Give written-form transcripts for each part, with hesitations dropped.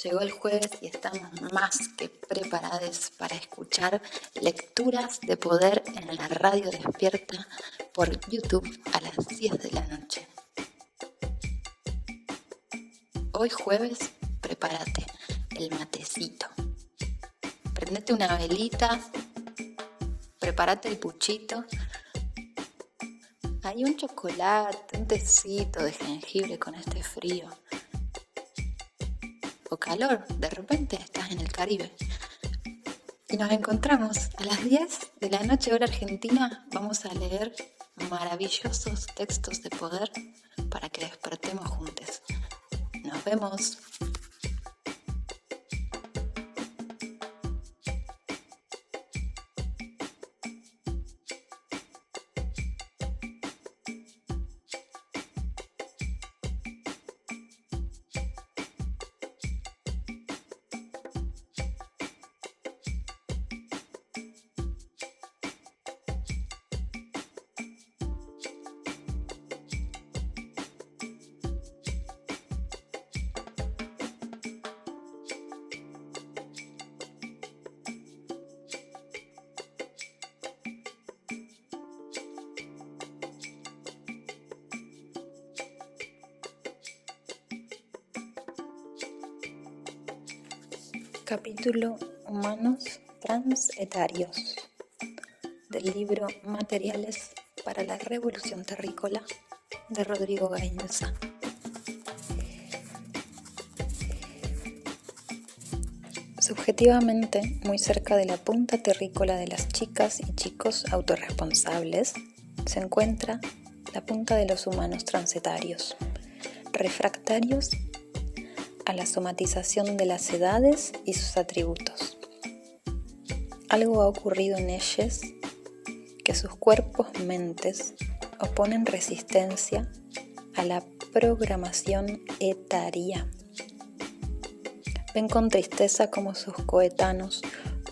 Llegó el jueves y estamos más que preparados para escuchar lecturas de poder en la radio despierta por YouTube a las 10 de la noche. Hoy jueves, prepárate el matecito. Prendete una velita, prepárate el puchito. Hay un chocolate, un tecito de jengibre con este frío. O calor, de repente estás en el Caribe. Y nos encontramos a las 10 de la noche hora argentina. Vamos a leer maravillosos textos de poder para que despertemos juntos. Nos vemos. Capítulo Humanos Transetarios del libro Materiales para la Revolución Terrícola de Rodrigo Gainza. Subjetivamente, muy cerca de la punta terrícola de las chicas y chicos autorresponsables, se encuentra la punta de los humanos transetarios, refractarios a la somatización de las edades y sus atributos. Algo ha ocurrido en ellos que sus cuerpos-mentes oponen resistencia a la programación etaria. Ven con tristeza como sus coetanos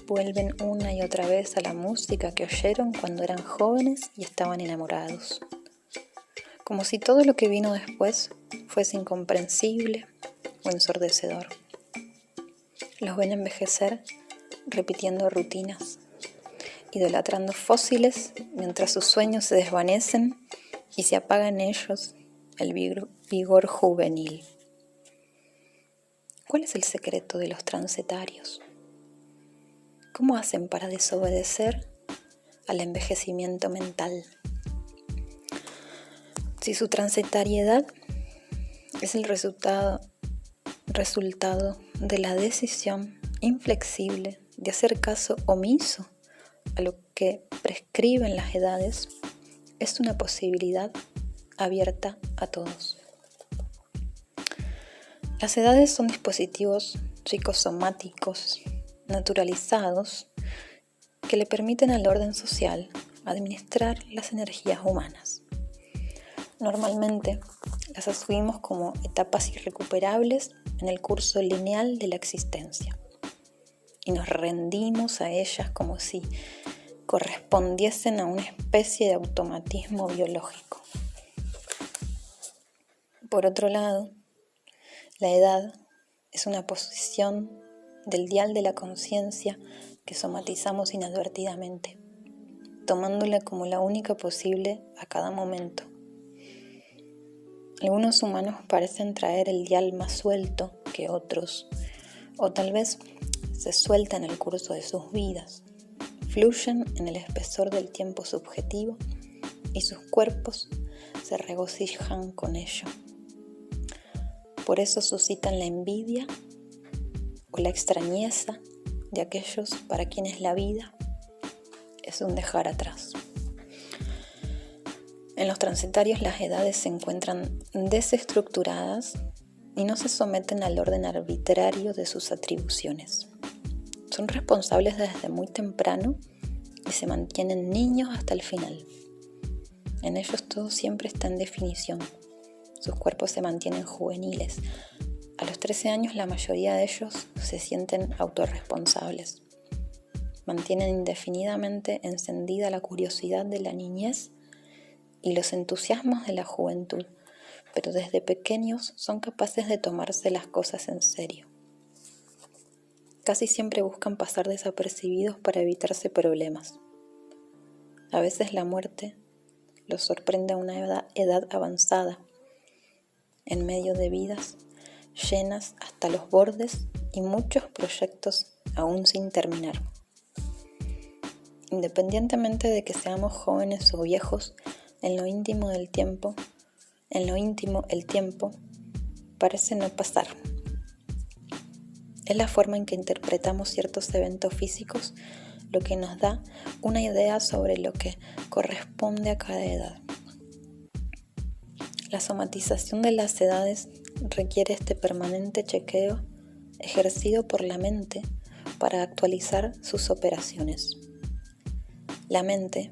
vuelven una y otra vez a la música que oyeron cuando eran jóvenes y estaban enamorados. Como si todo lo que vino después fuese incomprensible o ensordecedor. Los ven envejecer repitiendo rutinas, idolatrando fósiles mientras sus sueños se desvanecen y se apaga en ellos el vigor juvenil. ¿Cuál es el secreto de los transetarios? ¿Cómo hacen para desobedecer al envejecimiento mental? Si su transetariedad es el resultado de la decisión inflexible de hacer caso omiso a lo que prescriben las edades, es una posibilidad abierta a todos. Las edades son dispositivos psicosomáticos naturalizados que le permiten al orden social administrar las energías humanas. Normalmente las asumimos como etapas irrecuperables en el curso lineal de la existencia y nos rendimos a ellas como si correspondiesen a una especie de automatismo biológico. Por otro lado, la edad es una posición del dial de la conciencia que somatizamos inadvertidamente, tomándola como la única posible a cada momento. Algunos humanos parecen traer el dial más suelto que otros, o tal vez se sueltan en el curso de sus vidas, fluyen en el espesor del tiempo subjetivo y sus cuerpos se regocijan con ello. Por eso suscitan la envidia o la extrañeza de aquellos para quienes la vida es un dejar atrás. En los transetarios las edades se encuentran desestructuradas y no se someten al orden arbitrario de sus atribuciones. Son responsables desde muy temprano y se mantienen niños hasta el final. En ellos todo siempre está en definición. Sus cuerpos se mantienen juveniles. A los 13 años la mayoría de ellos se sienten autorresponsables. Mantienen indefinidamente encendida la curiosidad de la niñez y los entusiasmos de la juventud, pero desde pequeños son capaces de tomarse las cosas en serio. casi siempre buscan pasar desapercibidos para evitarse problemas. A veces la muerte los sorprende a una edad avanzada, en medio de vidas llenas hasta los bordes y muchos proyectos aún sin terminar. Independientemente de que seamos jóvenes o viejos, en lo íntimo el tiempo parece no pasar. Es la forma en que interpretamos ciertos eventos físicos lo que nos da una idea sobre lo que corresponde a cada edad. La somatización de las edades requiere este permanente chequeo ejercido por la mente para actualizar sus operaciones. La mente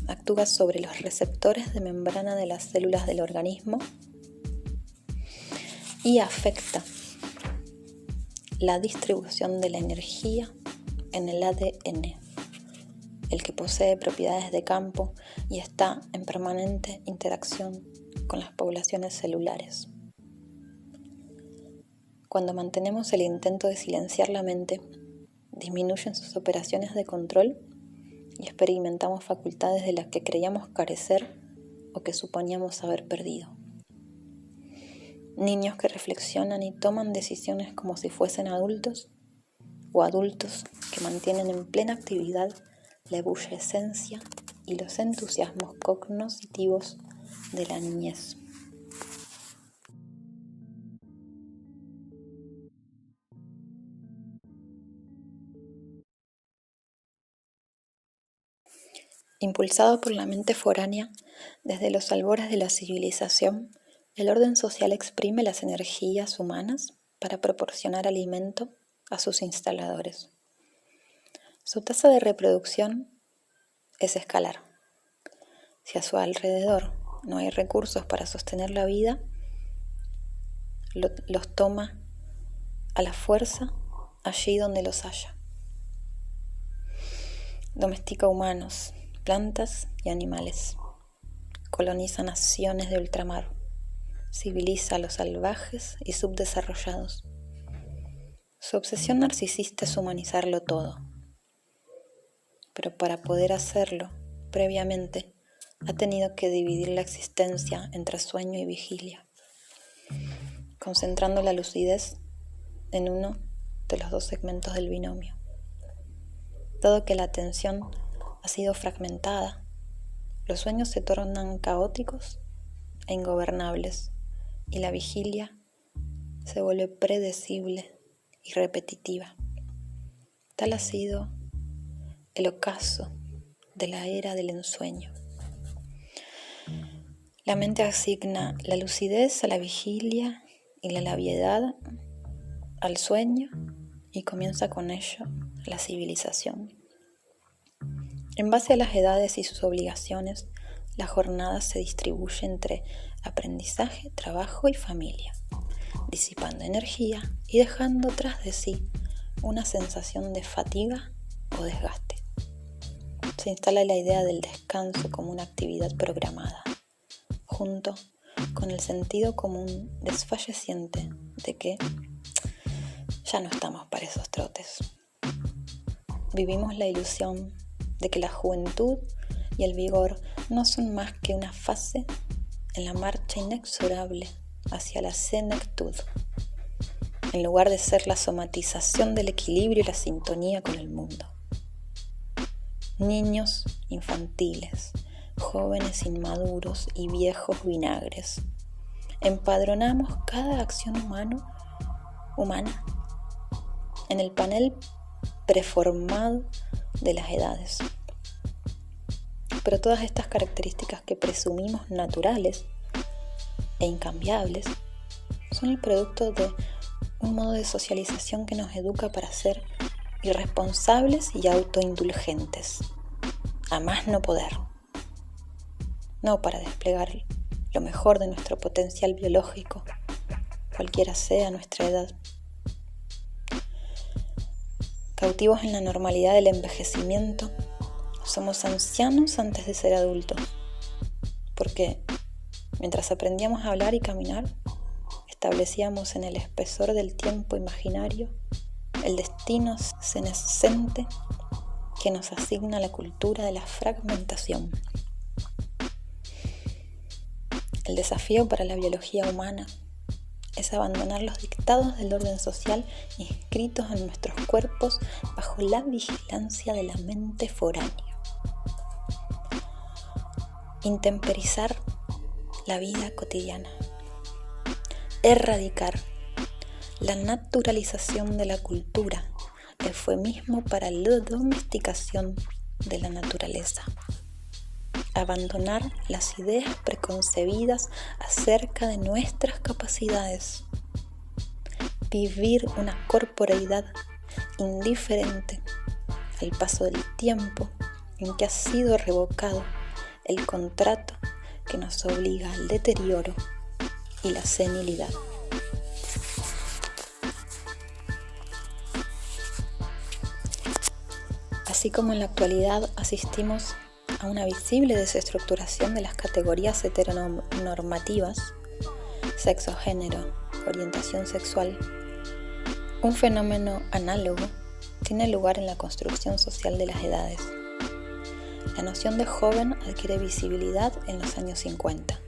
actúa sobre los receptores de membrana de las células del organismo y afecta la distribución de la energía en el ADN, el que posee propiedades de campo y está en permanente interacción con las poblaciones celulares. Cuando mantenemos el intento de silenciar la mente, disminuyen sus operaciones de control y experimentamos facultades de las que creíamos carecer o que suponíamos haber perdido. Niños que reflexionan y toman decisiones como si fuesen adultos, o adultos que mantienen en plena actividad la ebullicencia y los entusiasmos cognitivos de la niñez. Impulsado por la mente foránea, desde los albores de la civilización, el orden social exprime las energías humanas para proporcionar alimento a sus instaladores. Su tasa de reproducción es escalar. Si a su alrededor no hay recursos para sostener la vida, los toma a la fuerza allí donde los haya. Domestica humanos, plantas y animales. Coloniza naciones de ultramar. Civiliza a los salvajes y subdesarrollados. Su obsesión narcisista es humanizarlo todo. Pero para poder hacerlo, previamente, ha tenido que dividir la existencia entre sueño y vigilia, concentrando la lucidez en uno de los dos segmentos del binomio. Dado que la atención ha sido fragmentada, los sueños se tornan caóticos e ingobernables y la vigilia se vuelve predecible y repetitiva. Tal ha sido el ocaso de la era del ensueño. La mente asigna la lucidez a la vigilia y la labiedad al sueño y comienza con ello la civilización. En base a las edades y sus obligaciones, la jornada se distribuye entre aprendizaje, trabajo y familia, disipando energía y dejando tras de sí una sensación de fatiga o desgaste. Se instala la idea del descanso como una actividad programada, junto con el sentido común desfalleciente de que ya no estamos para esos trotes. Vivimos la ilusión de que la juventud y el vigor no son más que una fase en la marcha inexorable hacia la senectud, en lugar de ser la somatización del equilibrio y la sintonía con el mundo. Niños infantiles, jóvenes inmaduros y viejos vinagres, empadronamos cada acción humana en el panel preformado de las edades. Pero todas estas características que presumimos naturales e incambiables son el producto de un modo de socialización que nos educa para ser irresponsables y autoindulgentes, a más no poder, no para desplegar lo mejor de nuestro potencial biológico, cualquiera sea nuestra edad. Cautivos en la normalidad del envejecimiento, somos ancianos antes de ser adultos, porque mientras aprendíamos a hablar y caminar, establecíamos en el espesor del tiempo imaginario el destino senescente que nos asigna la cultura de la fragmentación. El desafío para la biología humana es abandonar los dictados del orden social inscritos en nuestros cuerpos bajo la vigilancia de la mente foránea. Intemperizar la vida cotidiana. Erradicar la naturalización de la cultura, eufemismo para la domesticación de la naturaleza. Abandonar las ideas preconcebidas acerca de nuestras capacidades. Vivir una corporeidad indiferente al paso del tiempo en que ha sido revocado el contrato que nos obliga al deterioro y la senilidad. Así como en la actualidad asistimos a una visible desestructuración de las categorías heteronormativas, sexo, género, orientación sexual, un fenómeno análogo tiene lugar en la construcción social de las edades. La noción de joven adquiere visibilidad en los años 50,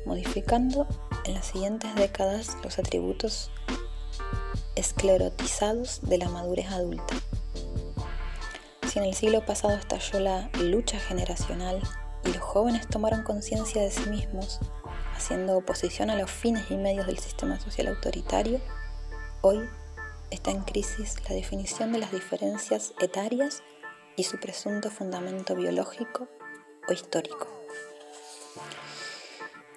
modificando en las siguientes décadas los atributos esclerotizados de la madurez adulta. Si en el siglo pasado estalló la lucha generacional y los jóvenes tomaron conciencia de sí mismos, haciendo oposición a los fines y medios del sistema social autoritario, hoy está en crisis la definición de las diferencias etarias y su presunto fundamento biológico o histórico.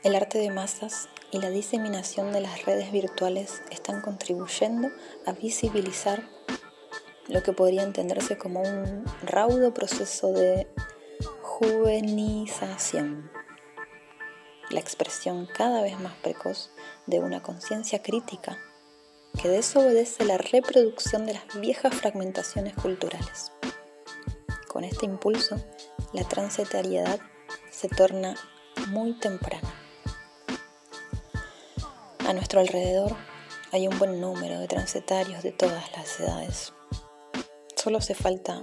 El arte de masas y la diseminación de las redes virtuales están contribuyendo a visibilizar lo que podría entenderse como un raudo proceso de juvenización, la expresión cada vez más precoz de una conciencia crítica que desobedece la reproducción de las viejas fragmentaciones culturales. Con este impulso, la transetariedad se torna muy temprana. A nuestro alrededor hay un buen número de transetarios de todas las edades. Solo hace falta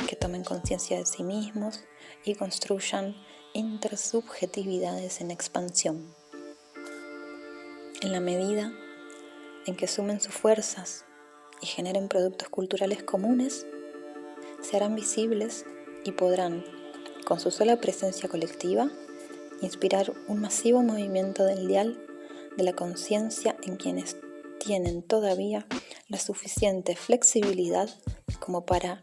que tomen conciencia de sí mismos y construyan intersubjetividades en expansión. En la medida en que sumen sus fuerzas y generen productos culturales comunes, se harán visibles y podrán, con su sola presencia colectiva, inspirar un masivo movimiento del dial de la conciencia en quienes tienen todavía la suficiente flexibilidad como para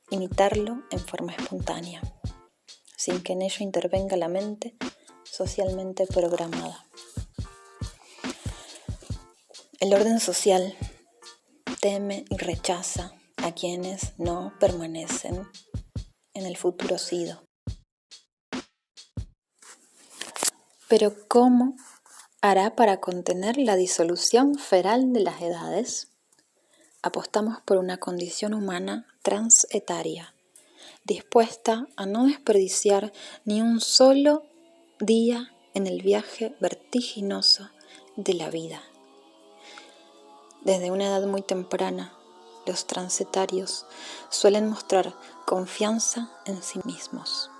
imitarlo en forma espontánea, sin que en ello intervenga la mente socialmente programada. El orden social teme y rechaza a quienes no permanecen en el futuro sido. Pero ¿cómo hará para contener la disolución feral de las edades? Apostamos por una condición humana transetaria, dispuesta a no desperdiciar ni un solo día en el viaje vertiginoso de la vida. Desde una edad muy temprana, los transetarios suelen mostrar confianza en sí mismos,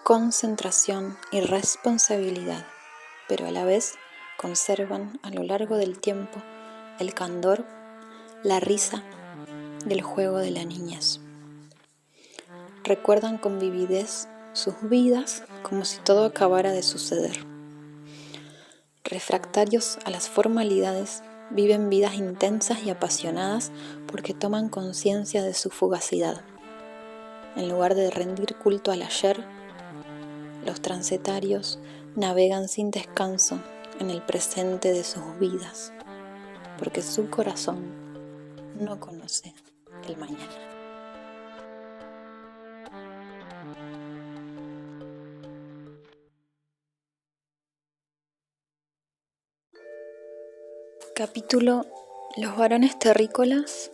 concentración y responsabilidad, pero a la vez conservan a lo largo del tiempo el candor, la risa y el juego de la niñez. Recuerdan con vividez sus vidas como si todo acabara de suceder. Refractarios a las formalidades, viven vidas intensas y apasionadas porque toman conciencia de su fugacidad. En lugar de rendir culto al ayer, los transetarios navegan sin descanso en el presente de sus vidas, porque su corazón no conoce el mañana. Capítulo Los varones terrícolas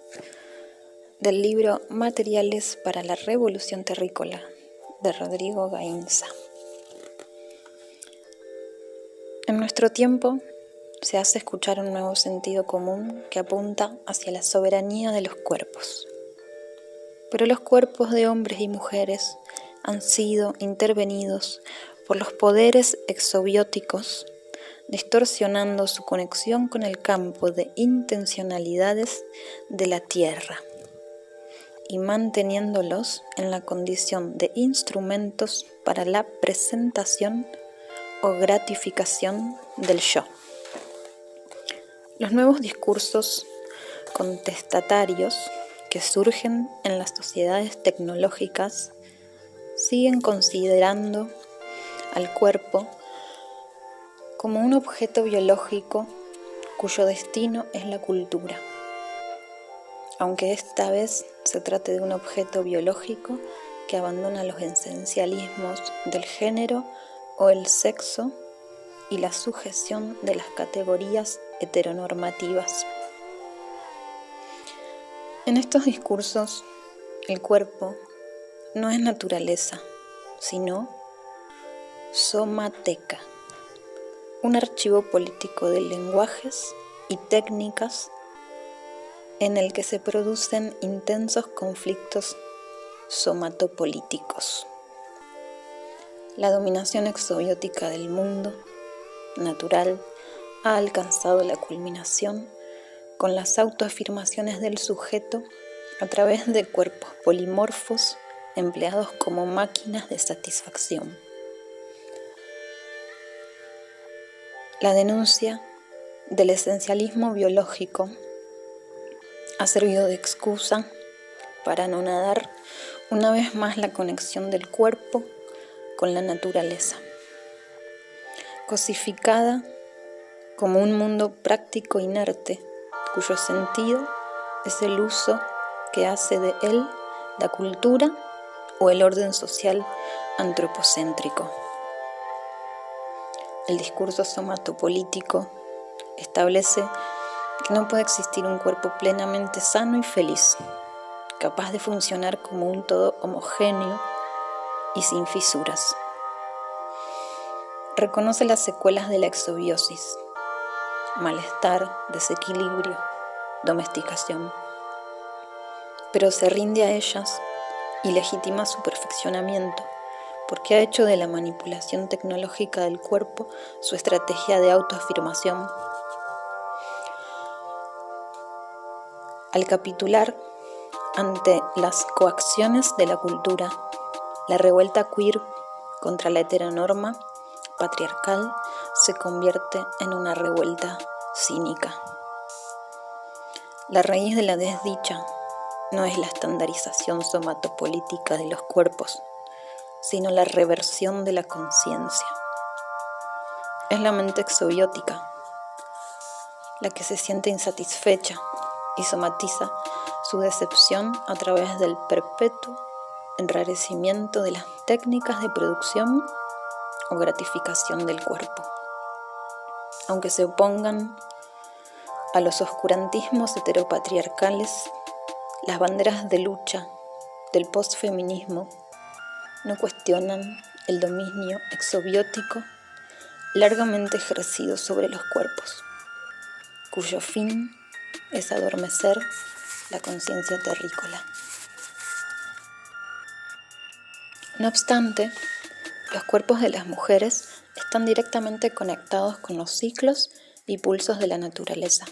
del libro Materiales para la Revolución Terrícola de Rodrigo Gainza. En nuestro tiempo se hace escuchar un nuevo sentido común que apunta hacia la soberanía de los cuerpos. Pero los cuerpos de hombres y mujeres han sido intervenidos por los poderes exobióticos, distorsionando su conexión con el campo de intencionalidades de la Tierra y manteniéndolos en la condición de instrumentos para la presentación o gratificación del yo. Los nuevos discursos contestatarios que surgen en las sociedades tecnológicas siguen considerando al cuerpo como un objeto biológico cuyo destino es la cultura, aunque esta vez se trate de un objeto biológico que abandona los esencialismos del género o el sexo y la sujeción de las categorías heteronormativas. En estos discursos, el cuerpo no es naturaleza, sino somateca, un archivo político de lenguajes y técnicas en el que se producen intensos conflictos somatopolíticos. La dominación exobiótica del mundo natural ha alcanzado la culminación con las autoafirmaciones del sujeto a través de cuerpos polimorfos empleados como máquinas de satisfacción. La denuncia del esencialismo biológico ha servido de excusa para anonadar una vez más la conexión del cuerpo con la naturaleza, cosificada como un mundo práctico inerte, cuyo sentido es el uso que hace de él la cultura o el orden social antropocéntrico. El discurso somatopolítico establece que no puede existir un cuerpo plenamente sano y feliz, capaz de funcionar como un todo homogéneo y sin fisuras. Reconoce las secuelas de la exobiosis: malestar, desequilibrio, domesticación, pero se rinde a ellas y legitima su perfeccionamiento, porque ha hecho de la manipulación tecnológica del cuerpo su estrategia de autoafirmación. Al capitular ante las coacciones de la cultura, la revuelta queer contra la heteronorma patriarcal se convierte en una revuelta cínica. La raíz de la desdicha no es la estandarización somatopolítica de los cuerpos, sino la reversión de la conciencia. Es la mente exobiótica la que se siente insatisfecha y somatiza su decepción a través del perpetuo enrarecimiento de las técnicas de producción o gratificación del cuerpo. Aunque se opongan a los oscurantismos heteropatriarcales, las banderas de lucha del posfeminismo no cuestionan el dominio exobiótico largamente ejercido sobre los cuerpos, cuyo fin es adormecer la conciencia terrícola. No obstante, los cuerpos de las mujeres están directamente conectados con los ciclos y pulsos de la naturaleza,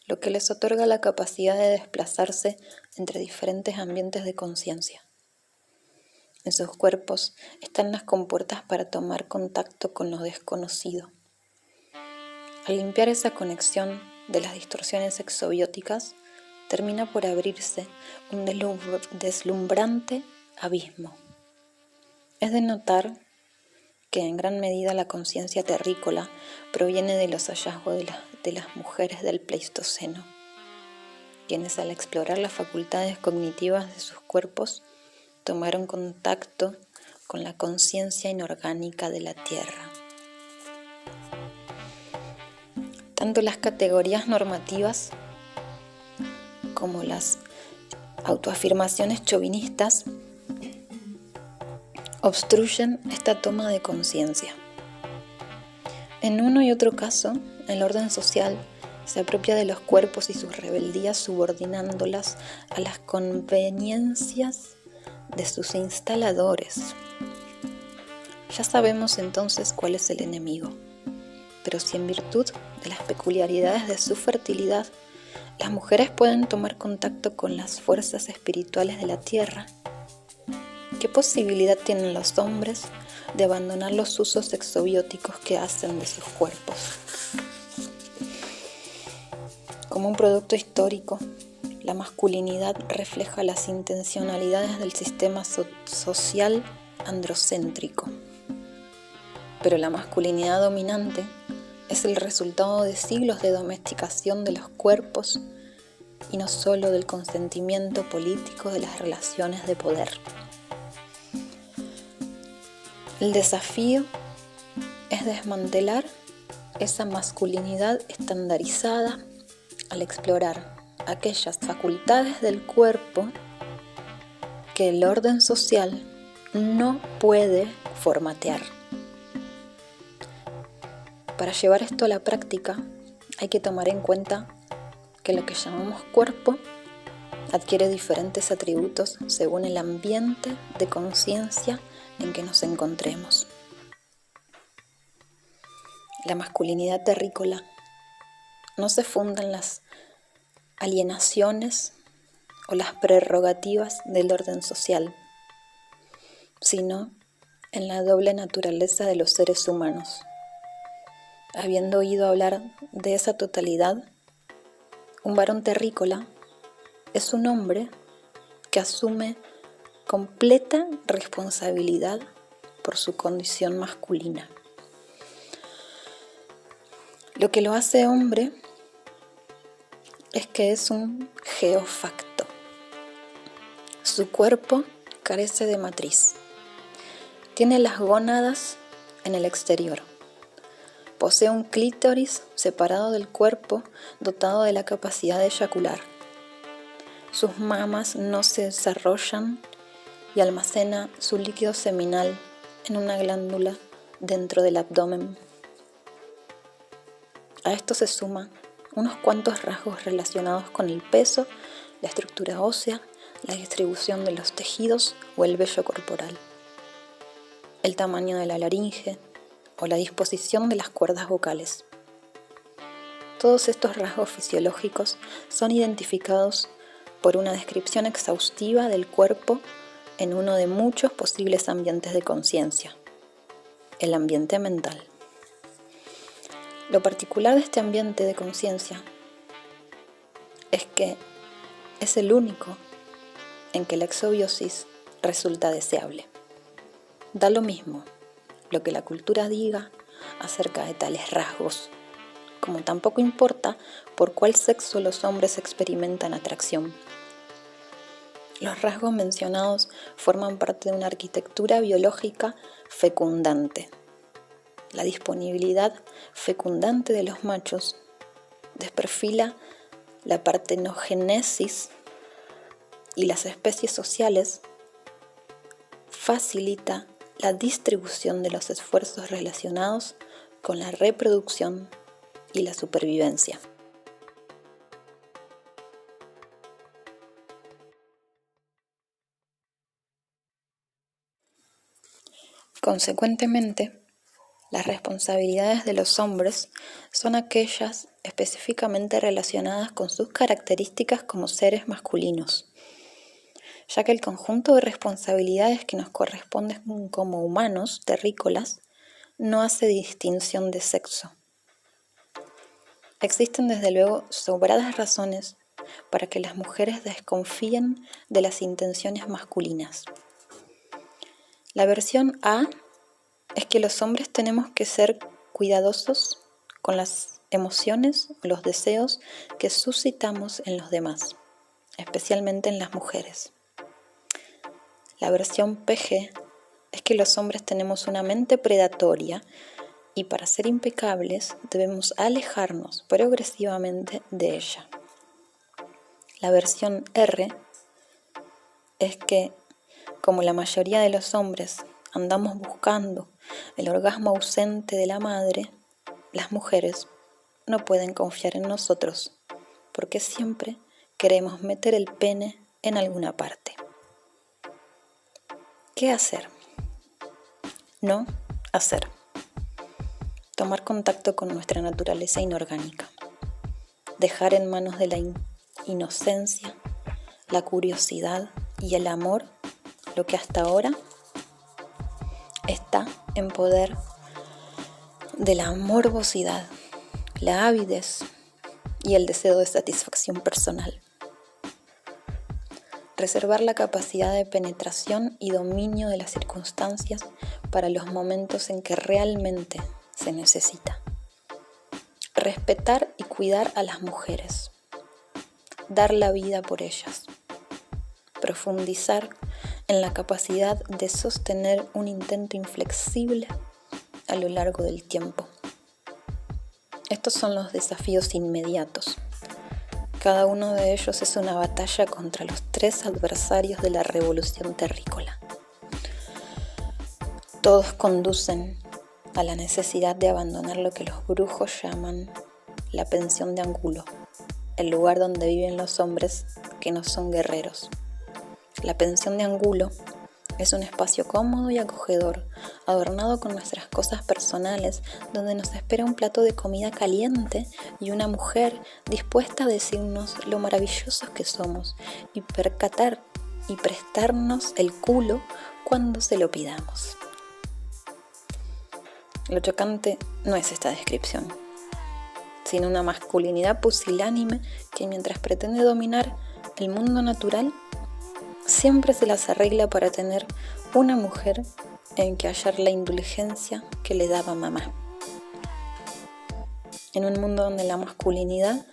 lo que les otorga la capacidad de desplazarse entre diferentes ambientes de conciencia. En sus cuerpos están las compuertas para tomar contacto con lo desconocido. Al limpiar esa conexión de las distorsiones exobióticas, termina por abrirse un deslumbrante abismo. Es de notar que en gran medida la conciencia terrícola proviene de los hallazgos de las mujeres del Pleistoceno, quienes al explorar las facultades cognitivas de sus cuerpos tomaron contacto con la conciencia inorgánica de la Tierra. Tanto las categorías normativas como las autoafirmaciones chauvinistas obstruyen esta toma de conciencia. En uno y otro caso, el orden social se apropia de los cuerpos y sus rebeldías subordinándolas a las conveniencias de sus instaladores. Ya sabemos entonces cuál es el enemigo, pero si en virtud de las peculiaridades de su fertilidad, las mujeres pueden tomar contacto con las fuerzas espirituales de la tierra, ¿qué posibilidad tienen los hombres de abandonar los usos exobióticos que hacen de sus cuerpos? Como un producto histórico, la masculinidad refleja las intencionalidades del sistema social androcéntrico. Pero la masculinidad dominante es el resultado de siglos de domesticación de los cuerpos y no solo del consentimiento político de las relaciones de poder. El desafío es desmantelar esa masculinidad estandarizada al explorar aquellas facultades del cuerpo que el orden social no puede formatear. Para llevar esto a la práctica, hay que tomar en cuenta que lo que llamamos cuerpo adquiere diferentes atributos según el ambiente de conciencia en que nos encontremos. La masculinidad terrícola no se funda en las alienaciones o las prerrogativas del orden social, sino en la doble naturaleza de los seres humanos. Habiendo oído hablar de esa totalidad, un varón terrícola es un hombre que asume completa responsabilidad por su condición masculina. Lo que lo hace hombre es que es un geofacto. Su cuerpo carece de matriz. Tiene las gónadas en el exterior. Posee un clítoris separado del cuerpo, dotado de la capacidad de eyacular. Sus mamas no se desarrollan y almacena su líquido seminal en una glándula dentro del abdomen. A esto se suman unos cuantos rasgos relacionados con el peso, la estructura ósea, la distribución de los tejidos o el vello corporal, el tamaño de la laringe o la disposición de las cuerdas vocales. Todos estos rasgos fisiológicos son identificados por una descripción exhaustiva del cuerpo en uno de muchos posibles ambientes de conciencia, el ambiente mental. Lo particular de este ambiente de conciencia es que es el único en que la exobiosis resulta deseable. Da lo mismo lo que la cultura diga acerca de tales rasgos, como tampoco importa por cuál sexo los hombres experimentan atracción. Los rasgos mencionados forman parte de una arquitectura biológica fecundante. La disponibilidad fecundante de los machos desperfila la partenogénesis y las especies sociales facilita la distribución de los esfuerzos relacionados con la reproducción y la supervivencia. Consecuentemente, las responsabilidades de los hombres son aquellas específicamente relacionadas con sus características como seres masculinos, ya que el conjunto de responsabilidades que nos corresponden como humanos terrícolas no hace distinción de sexo. Existen desde luego sobradas razones para que las mujeres desconfíen de las intenciones masculinas. La versión A es que los hombres tenemos que ser cuidadosos con las emociones o los deseos que suscitamos en los demás, especialmente en las mujeres. La versión PG es que los hombres tenemos una mente predatoria y para ser impecables debemos alejarnos progresivamente de ella. La versión R es que, como la mayoría de los hombres andamos buscando el orgasmo ausente de la madre, las mujeres no pueden confiar en nosotros porque siempre queremos meter el pene en alguna parte. ¿Qué hacer? No hacer. Tomar contacto con nuestra naturaleza inorgánica. Dejar en manos de la inocencia, la curiosidad y el amor lo que hasta ahora está en poder de la morbosidad, la avidez y el deseo de satisfacción personal. Reservar la capacidad de penetración y dominio de las circunstancias para los momentos en que realmente se necesita. Respetar y cuidar a las mujeres. Dar la vida por ellas. Profundizar en la capacidad de sostener un intento inflexible a lo largo del tiempo. Estos son los desafíos inmediatos. Cada uno de ellos es una batalla contra los 3 adversarios de la revolución terrícola. Todos conducen a la necesidad de abandonar lo que los brujos llaman la pensión de Angulo, el lugar donde viven los hombres que no son guerreros. La pensión de Angulo es un espacio cómodo y acogedor, adornado con nuestras cosas personales, donde nos espera un plato de comida caliente y una mujer dispuesta a decirnos lo maravillosos que somos y percatar y prestarnos el culo cuando se lo pidamos. Lo chocante no es esta descripción, sino una masculinidad pusilánime que mientras pretende dominar el mundo natural, siempre se las arregla para tener una mujer en que hallar la indulgencia que le daba mamá. En un mundo donde la masculinidad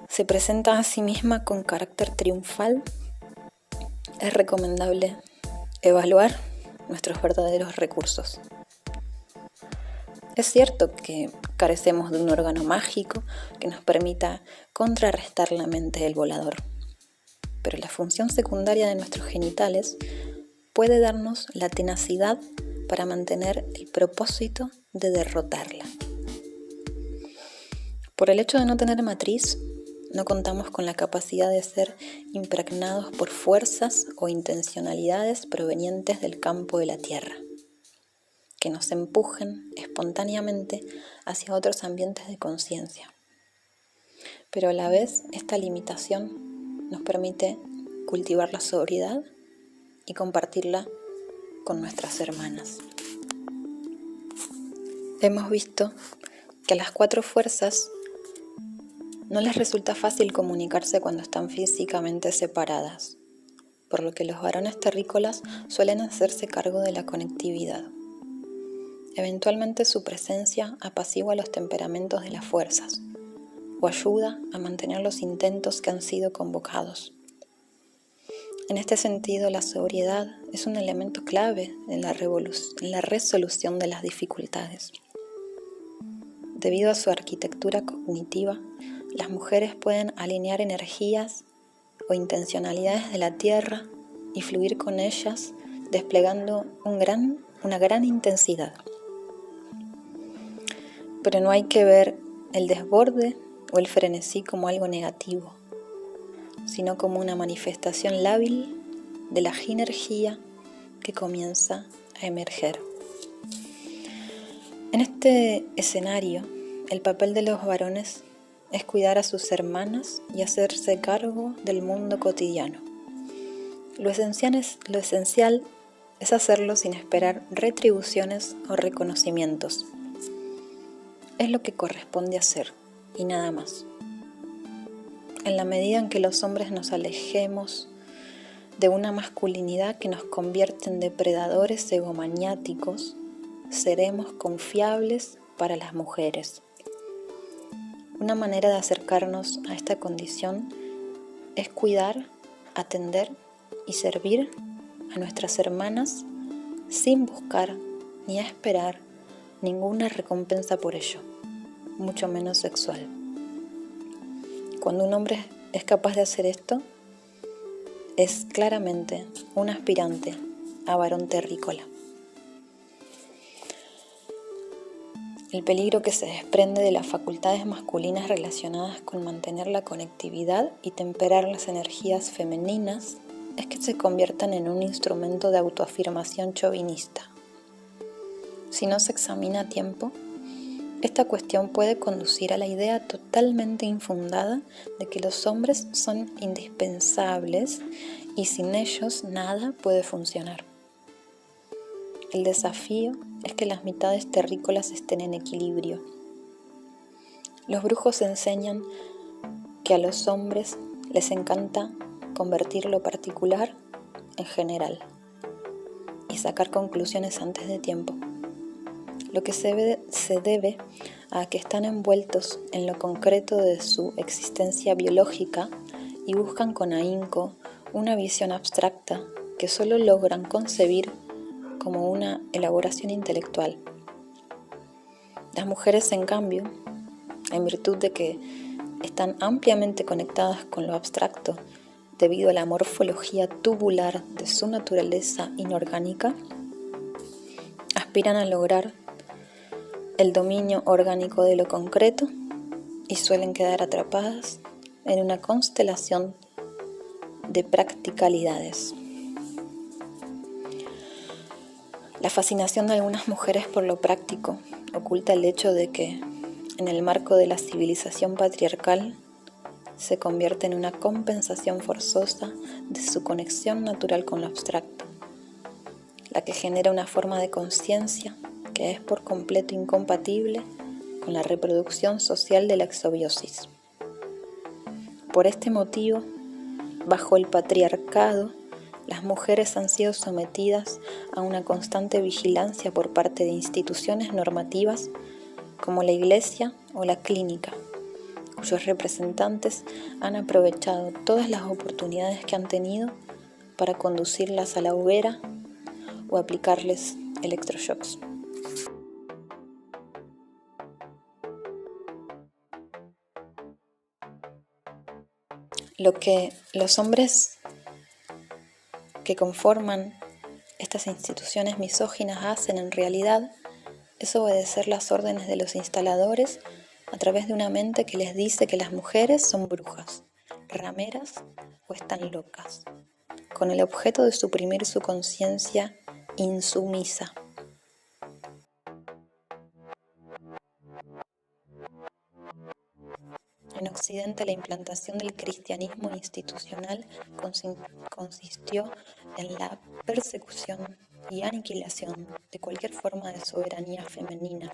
se presenta a sí misma con carácter triunfal, es recomendable evaluar nuestros verdaderos recursos. Es cierto que carecemos de un órgano mágico que nos permita contrarrestar la mente del volador, pero la función secundaria de nuestros genitales puede darnos la tenacidad para mantener el propósito de derrotarla. Por el hecho de no tener matriz, no contamos con la capacidad de ser impregnados por fuerzas o intencionalidades provenientes del campo de la tierra, que nos empujen espontáneamente hacia otros ambientes de conciencia. Pero a la vez, esta limitación nos permite cultivar la sobriedad y compartirla con nuestras hermanas. Hemos visto que a las 4 fuerzas no les resulta fácil comunicarse cuando están físicamente separadas, por lo que los varones terrícolas suelen hacerse cargo de la conectividad. Eventualmente su presencia apacigua los temperamentos de las fuerzas o ayuda a mantener los intentos que han sido convocados. En este sentido, la sobriedad es un elemento clave en la resolución de las dificultades. Debido a su arquitectura cognitiva, las mujeres pueden alinear energías o intencionalidades de la tierra y fluir con ellas, desplegando una gran intensidad. Pero no hay que ver el desborde o el frenesí como algo negativo, sino como una manifestación lábil de la ginergía que comienza a emerger. En este escenario, el papel de los varones es cuidar a sus hermanas y hacerse cargo del mundo cotidiano. Lo esencial es hacerlo sin esperar retribuciones o reconocimientos. Es lo que corresponde hacer y nada más. En la medida en que los hombres nos alejemos de una masculinidad que nos convierte en depredadores egomaniáticos, seremos confiables para las mujeres. Una manera de acercarnos a esta condición es cuidar, atender y servir a nuestras hermanas sin buscar ni esperar ninguna recompensa por ello, mucho menos sexual. Cuando un hombre es capaz de hacer esto, es claramente un aspirante a varón terrícola. El peligro que se desprende de las facultades masculinas relacionadas con mantener la conectividad y temperar las energías femeninas es que se conviertan en un instrumento de autoafirmación chauvinista. Si no se examina a tiempo, esta cuestión puede conducir a la idea totalmente infundada de que los hombres son indispensables y sin ellos nada puede funcionar. El desafío es que las mitades terrícolas estén en equilibrio. Los brujos enseñan que a los hombres les encanta convertir lo particular en general y sacar conclusiones antes de tiempo, lo que se debe a que están envueltos en lo concreto de su existencia biológica y buscan con ahínco una visión abstracta que solo logran concebir como una elaboración intelectual. Las mujeres, en cambio, en virtud de que están ampliamente conectadas con lo abstracto debido a la morfología tubular de su naturaleza inorgánica, aspiran a lograr el dominio orgánico de lo concreto y suelen quedar atrapadas en una constelación de practicalidades. La fascinación de algunas mujeres por lo práctico oculta el hecho de que, en el marco de la civilización patriarcal, se convierte en una compensación forzosa de su conexión natural con lo abstracto, la que genera una forma de conciencia que es por completo incompatible con la reproducción social de la exobiosis. Por este motivo, bajo el patriarcado, las mujeres han sido sometidas a una constante vigilancia por parte de instituciones normativas como la Iglesia o la clínica, cuyos representantes han aprovechado todas las oportunidades que han tenido para conducirlas a la hoguera o aplicarles electroshocks. Lo que los hombres que conforman estas instituciones misóginas hacen en realidad es obedecer las órdenes de los instaladores a través de una mente que les dice que las mujeres son brujas, rameras o están locas, con el objeto de suprimir su conciencia insumisa. En Occidente, la implantación del cristianismo institucional consistió en la persecución y aniquilación de cualquier forma de soberanía femenina.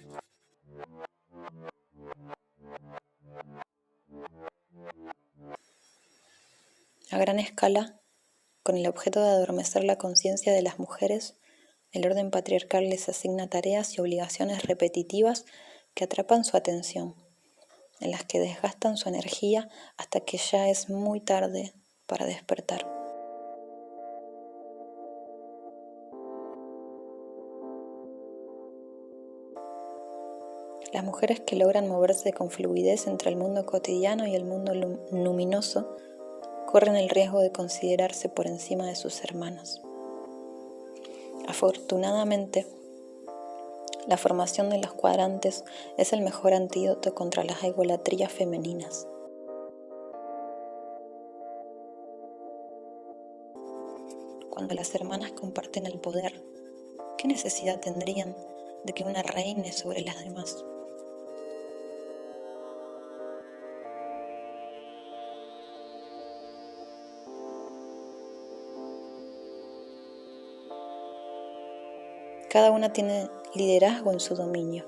A gran escala, con el objeto de adormecer la conciencia de las mujeres, el orden patriarcal les asigna tareas y obligaciones repetitivas que atrapan su atención, en las que desgastan su energía hasta que ya es muy tarde para despertar. Las mujeres que logran moverse con fluidez entre el mundo cotidiano y el mundo luminoso corren el riesgo de considerarse por encima de sus hermanas. Afortunadamente, la formación de los cuadrantes es el mejor antídoto contra las egolatrías femeninas. Cuando las hermanas comparten el poder, ¿qué necesidad tendrían de que una reine sobre las demás? Cada una tiene liderazgo en su dominio.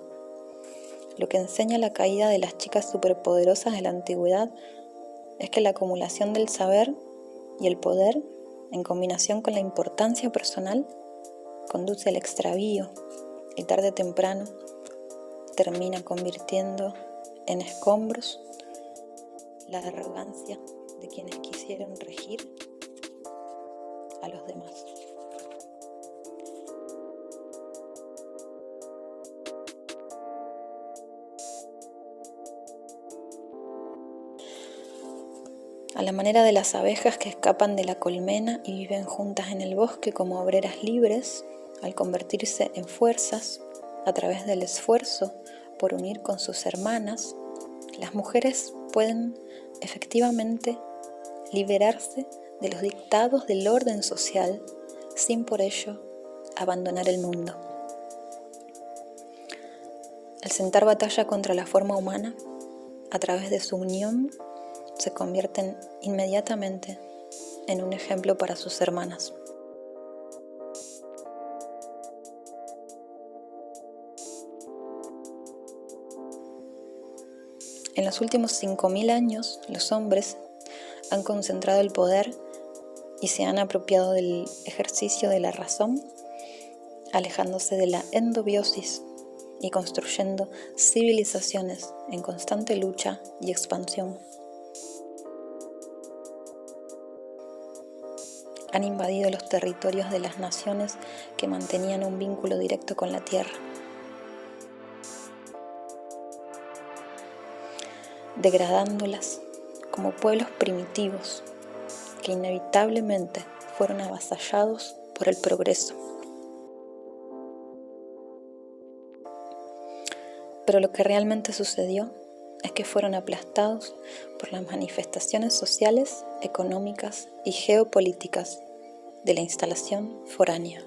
Lo que enseña la caída de las chicas superpoderosas de la antigüedad es que la acumulación del saber y el poder, en combinación con la importancia personal, conduce al extravío y tarde o temprano termina convirtiendo en escombros la arrogancia de quienes quisieron regir a los demás. A la manera de las abejas que escapan de la colmena y viven juntas en el bosque como obreras libres, al convertirse en fuerzas a través del esfuerzo por unir con sus hermanas, las mujeres pueden efectivamente liberarse de los dictados del orden social sin por ello abandonar el mundo. Al sentar batalla contra la forma humana, a través de su unión, se convierten inmediatamente en un ejemplo para sus hermanas. En los últimos 5000 años, los hombres han concentrado el poder y se han apropiado del ejercicio de la razón, alejándose de la endobiosis y construyendo civilizaciones en constante lucha y expansión. Han invadido los territorios de las naciones que mantenían un vínculo directo con la tierra, degradándolas como pueblos primitivos que inevitablemente fueron avasallados por el progreso. Pero lo que realmente sucedió es que fueron aplastados por las manifestaciones sociales, económicas y geopolíticas de la instalación foránea.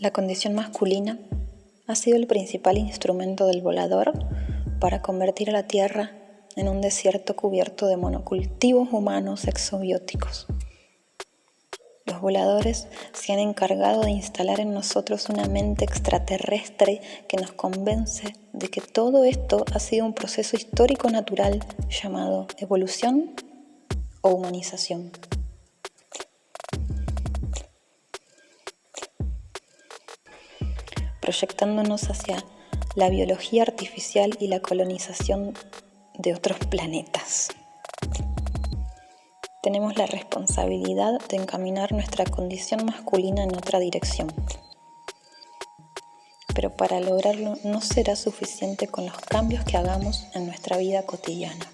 La condición masculina ha sido el principal instrumento del volador para convertir a la Tierra en un desierto cubierto de monocultivos humanos exobióticos. Los voladores se han encargado de instalar en nosotros una mente extraterrestre que nos convence de que todo esto ha sido un proceso histórico natural llamado evolución o humanización. Proyectándonos hacia la biología artificial y la colonización de otros planetas. Tenemos la responsabilidad de encaminar nuestra condición masculina en otra dirección. Pero para lograrlo no será suficiente con los cambios que hagamos en nuestra vida cotidiana.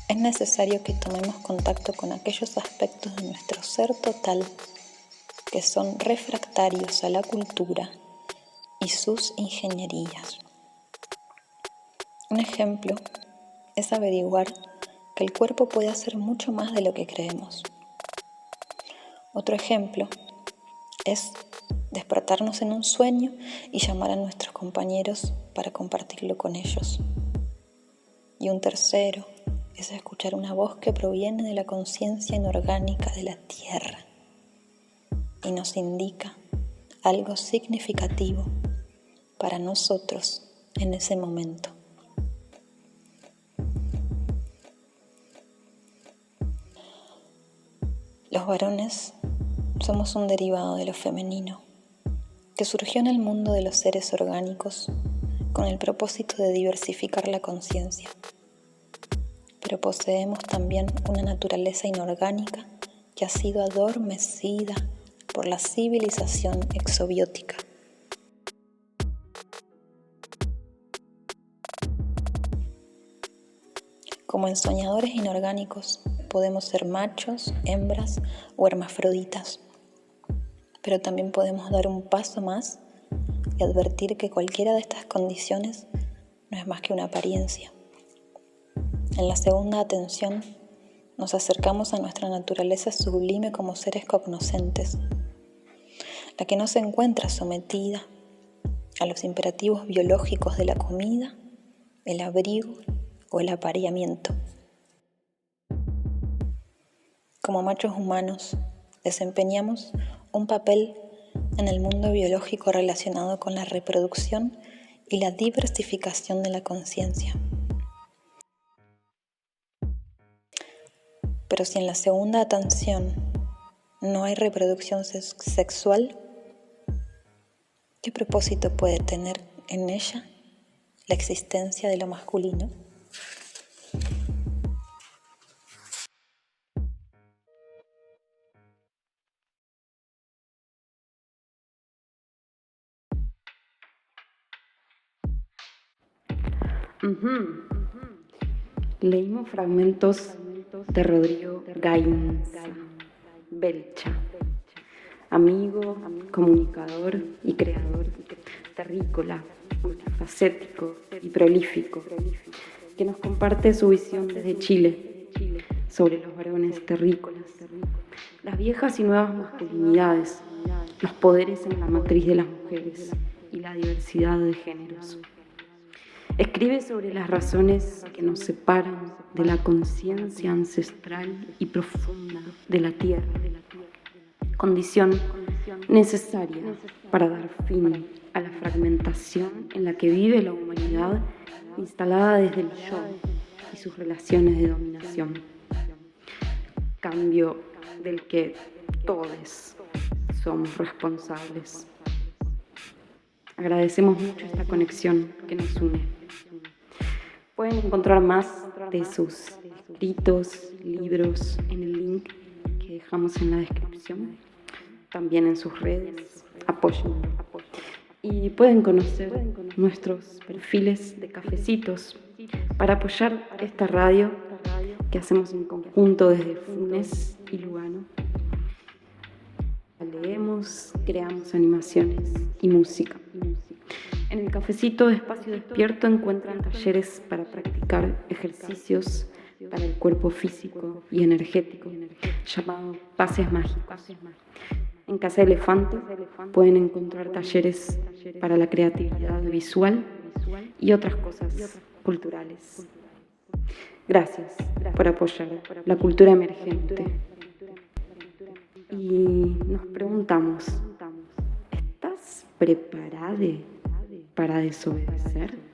Es necesario que tomemos contacto con aquellos aspectos de nuestro ser total que son refractarios a la cultura y sus ingenierías. Un ejemplo es averiguar que el cuerpo puede hacer mucho más de lo que creemos. Otro ejemplo es despertarnos en un sueño y llamar a nuestros compañeros para compartirlo con ellos. Y un tercero es escuchar una voz que proviene de la conciencia inorgánica de la tierra y nos indica algo significativo para nosotros en ese momento. Los varones somos un derivado de lo femenino que surgió en el mundo de los seres orgánicos con el propósito de diversificar la conciencia. Pero poseemos también una naturaleza inorgánica que ha sido adormecida por la civilización exobiótica. Como en soñadores inorgánicos, podemos ser machos, hembras o hermafroditas, pero también podemos dar un paso más y advertir que cualquiera de estas condiciones no es más que una apariencia. En la segunda atención, nos acercamos a nuestra naturaleza sublime como seres cognoscentes, la que no se encuentra sometida a los imperativos biológicos de la comida, el abrigo o el apareamiento. Como machos humanos, desempeñamos un papel en el mundo biológico relacionado con la reproducción y la diversificación de la conciencia. Pero si en la segunda atención no hay reproducción sexual, ¿qué propósito puede tener en ella la existencia de lo masculino? Ujú. Leímos fragmentos de Rodrigo Gainza, Belcha, amigo, comunicador y creador terrícola, multifacético y prolífico, que nos comparte su visión desde Chile sobre los varones terrícolas, las viejas y nuevas masculinidades, los poderes en la matriz de las mujeres y la diversidad de géneros. Escribe sobre las razones que nos separan de la conciencia ancestral y profunda de la tierra, condición necesaria para dar fin a la fragmentación en la que vive la humanidad instalada desde el yo y sus relaciones de dominación. Cambio del que todos somos responsables. Agradecemos mucho esta conexión que nos une. Pueden encontrar más de sus escritos, libros en el link que dejamos en la descripción, también en sus redes. Apoyen. Y pueden conocer nuestros perfiles de cafecitos para apoyar esta radio que hacemos en conjunto desde Funes y Lugano. Leemos, creamos animaciones y música. En el cafecito de Espacio Despierto encuentran talleres para practicar ejercicios para el cuerpo físico y energético, llamado Pases Mágicos. En Casa Elefante pueden encontrar talleres para la creatividad visual y otras cosas culturales. Gracias por apoyar la cultura emergente. Y nos preguntamos, ¿estás preparada para desobedecer?